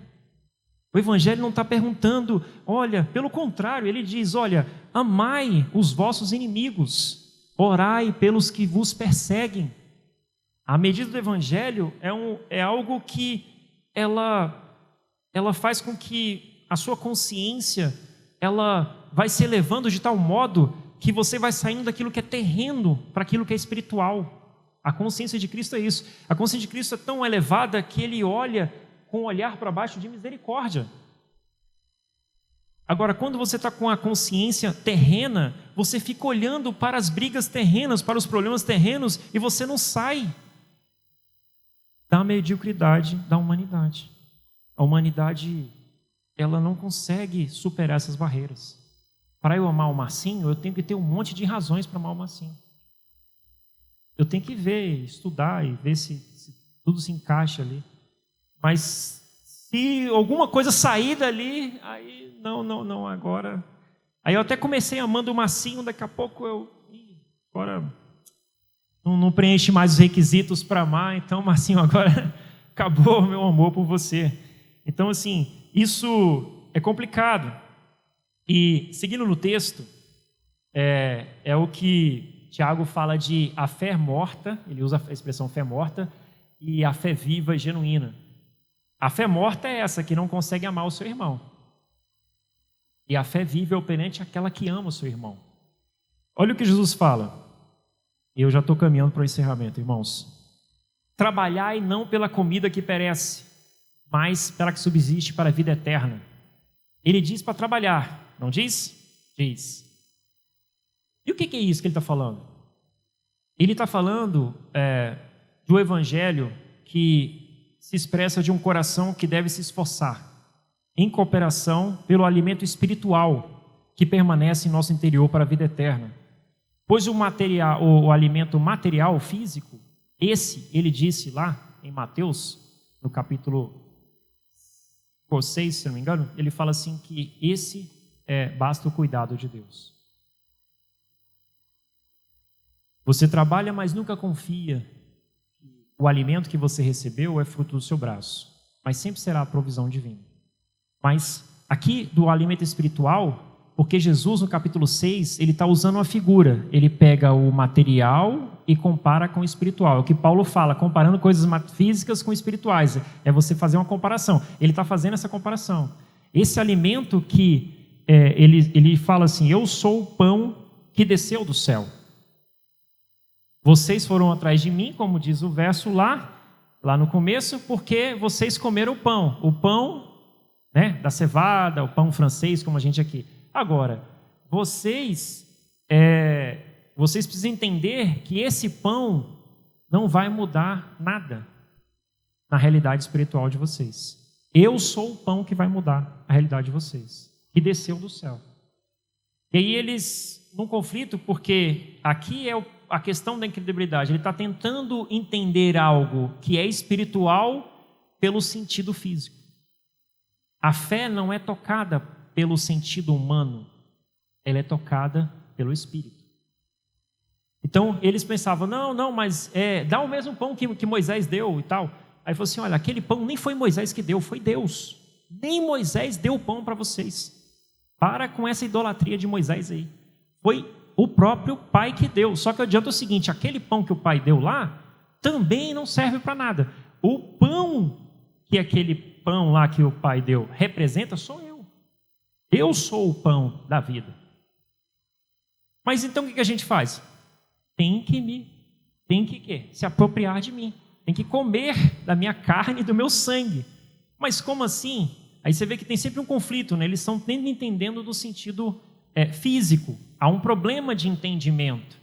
A: O Evangelho não está perguntando, olha, pelo contrário, ele diz, olha, amai os vossos inimigos, orai pelos que vos perseguem. A medida do Evangelho é algo que ela faz com que a sua consciência, ela vai se elevando de tal modo que você vai saindo daquilo que é terreno para aquilo que é espiritual. A consciência de Cristo é isso. A consciência de Cristo é tão elevada que ele olha com um olhar para baixo de misericórdia. Agora, quando você está com a consciência terrena, você fica olhando para as brigas terrenas, para os problemas terrenos, e você não sai da mediocridade da humanidade. A humanidade, ela não consegue superar essas barreiras. Para eu amar o Marcinho, eu tenho que ter um monte de razões para amar o Marcinho. Eu tenho que ver, estudar e ver se tudo se encaixa ali. Mas se alguma coisa sair dali, aí não, agora... Aí eu até comecei amando o Marcinho, daqui a pouco agora não preenche mais os requisitos para amar, então Marcinho, agora acabou o meu amor por você. Então assim, isso é complicado. E seguindo no texto, é o que Tiago fala de a fé morta, ele usa a expressão fé morta, e a fé viva e genuína. A fé morta é essa que não consegue amar o seu irmão. E a fé viva é operante aquela que ama o seu irmão. Olha o que Jesus fala. Eu já estou caminhando para o encerramento, irmãos. Trabalhai não pela comida que perece, mas pela que subsiste para a vida eterna. Ele diz para trabalhar, não diz? Diz. E o que é isso que ele está falando? Ele está falando do evangelho que se expressa de um coração que deve se esforçar em cooperação pelo alimento espiritual que permanece em nosso interior para a vida eterna. Pois o alimento material, físico, ele disse lá em Mateus, no capítulo 6, se não me engano, ele fala assim que basta o cuidado de Deus. Você trabalha, mas nunca confia. O alimento que você recebeu é fruto do seu braço, mas sempre será a provisão divina. Mas aqui do alimento espiritual, porque Jesus no capítulo 6, ele está usando uma figura, ele pega o material e compara com o espiritual. É o que Paulo fala, comparando coisas físicas com espirituais, é você fazer uma comparação. Ele está fazendo essa comparação. Esse alimento que ele fala assim, eu sou o pão que desceu do céu. Vocês foram atrás de mim, como diz o verso lá no começo, porque vocês comeram o pão, né, da cevada, o pão francês, como a gente aqui. Agora, vocês precisam entender que esse pão não vai mudar nada na realidade espiritual de vocês. Eu sou o pão que vai mudar a realidade de vocês, que desceu do céu. E aí eles, num conflito, porque aqui é a questão da incredulidade, ele está tentando entender algo que é espiritual pelo sentido físico. A fé não é tocada pelo sentido humano, ela é tocada pelo Espírito. Então eles pensavam, não, mas dá o mesmo pão que Moisés deu e tal. Aí falou assim, olha, aquele pão nem foi Moisés que deu, foi Deus. Nem Moisés deu o pão para vocês. Para com essa idolatria de Moisés aí. Foi o próprio Pai que deu. Só que adianta o seguinte, aquele pão que o Pai deu lá, também não serve para nada. O pão que aquele pão lá que o Pai deu representa, sou eu. Eu sou o pão da vida. Mas então o que a gente faz? Tem que se apropriar de mim. Tem que comer da minha carne e do meu sangue. Mas como assim? Aí você vê que tem sempre um conflito, né? Eles estão entendendo do sentido físico. Há um problema de entendimento,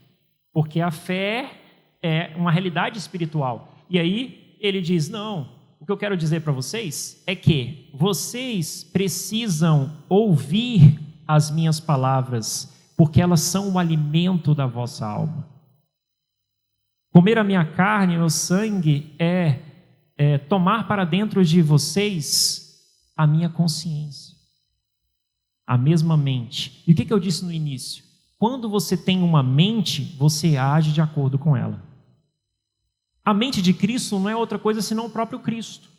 A: porque a fé é uma realidade espiritual. E aí ele diz, não, o que eu quero dizer para vocês é que vocês precisam ouvir as minhas palavras, porque elas são o alimento da vossa alma. Comer a minha carne e meu sangue é tomar para dentro de vocês a minha consciência, a mesma mente. E o que eu disse no início? Quando você tem uma mente, você age de acordo com ela. A mente de Cristo não é outra coisa senão o próprio Cristo.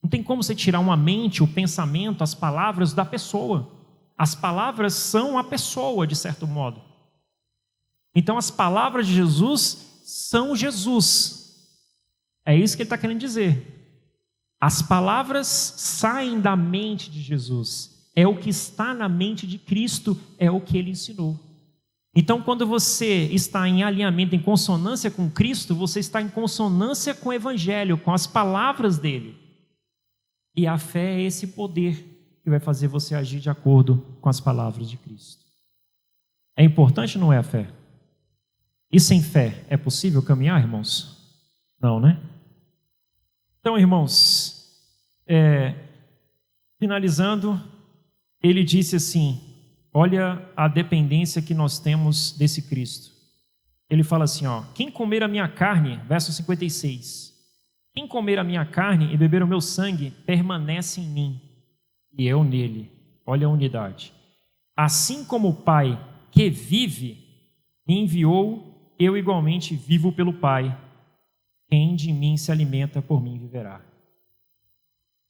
A: Não tem como você tirar uma mente, o pensamento, as palavras da pessoa. As palavras são a pessoa, de certo modo. Então as palavras de Jesus são Jesus. É isso que ele está querendo dizer. As palavras saem da mente de Jesus. É o que está na mente de Cristo, é o que ele ensinou. Então, quando você está em alinhamento, em consonância com Cristo, você está em consonância com o Evangelho, com as palavras dele. E a fé é esse poder que vai fazer você agir de acordo com as palavras de Cristo. É importante ou não é a fé? E sem fé é possível caminhar, irmãos? Não, né? Então, irmãos, finalizando, ele disse assim, olha a dependência que nós temos desse Cristo. Ele fala assim, quem comer a minha carne, verso 56, quem comer a minha carne e beber o meu sangue, permanece em mim, e eu nele. Olha a unidade. Assim como o Pai que vive me enviou, eu igualmente vivo pelo Pai. Quem de mim se alimenta, por mim viverá.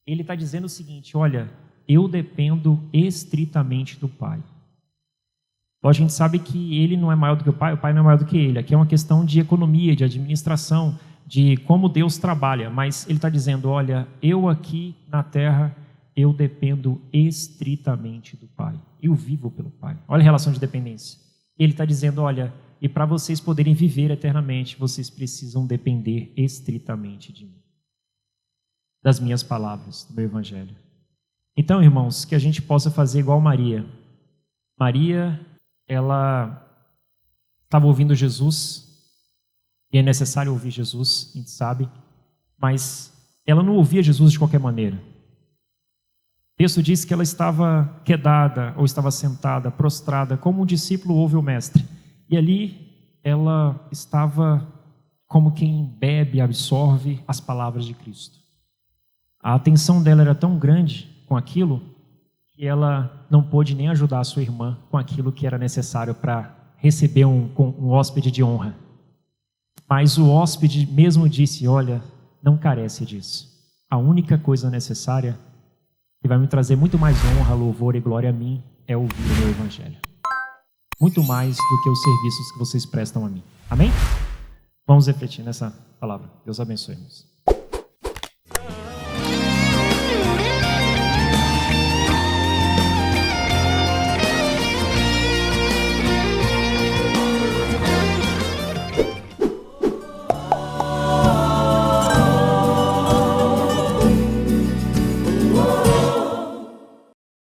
A: Ele está dizendo o seguinte, olha, eu dependo estritamente do Pai. A gente sabe que ele não é maior do que o Pai não é maior do que ele. Aqui é uma questão de economia, de administração, de como Deus trabalha. Mas ele está dizendo, olha, eu aqui na terra, eu dependo estritamente do Pai. Eu vivo pelo Pai. Olha a relação de dependência. Ele está dizendo, olha, e para vocês poderem viver eternamente, vocês precisam depender estritamente de mim. Das minhas palavras, do meu Evangelho. Então, irmãos, que a gente possa fazer igual Maria. Maria, ela estava ouvindo Jesus, e é necessário ouvir Jesus, a gente sabe, mas ela não ouvia Jesus de qualquer maneira. O texto diz que ela estava quedada, ou estava sentada, prostrada, como um discípulo ouve o mestre. E ali ela estava como quem bebe, absorve as palavras de Cristo. A atenção dela era tão grande com aquilo que ela não pôde nem ajudar a sua irmã com aquilo que era necessário para receber um hóspede de honra. Mas o hóspede mesmo disse, olha, não carece disso. A única coisa necessária que vai me trazer muito mais honra, louvor e glória a mim é ouvir o meu Evangelho. Muito mais do que os serviços que vocês prestam a mim. Amém? Vamos refletir nessa palavra. Deus abençoe-nos.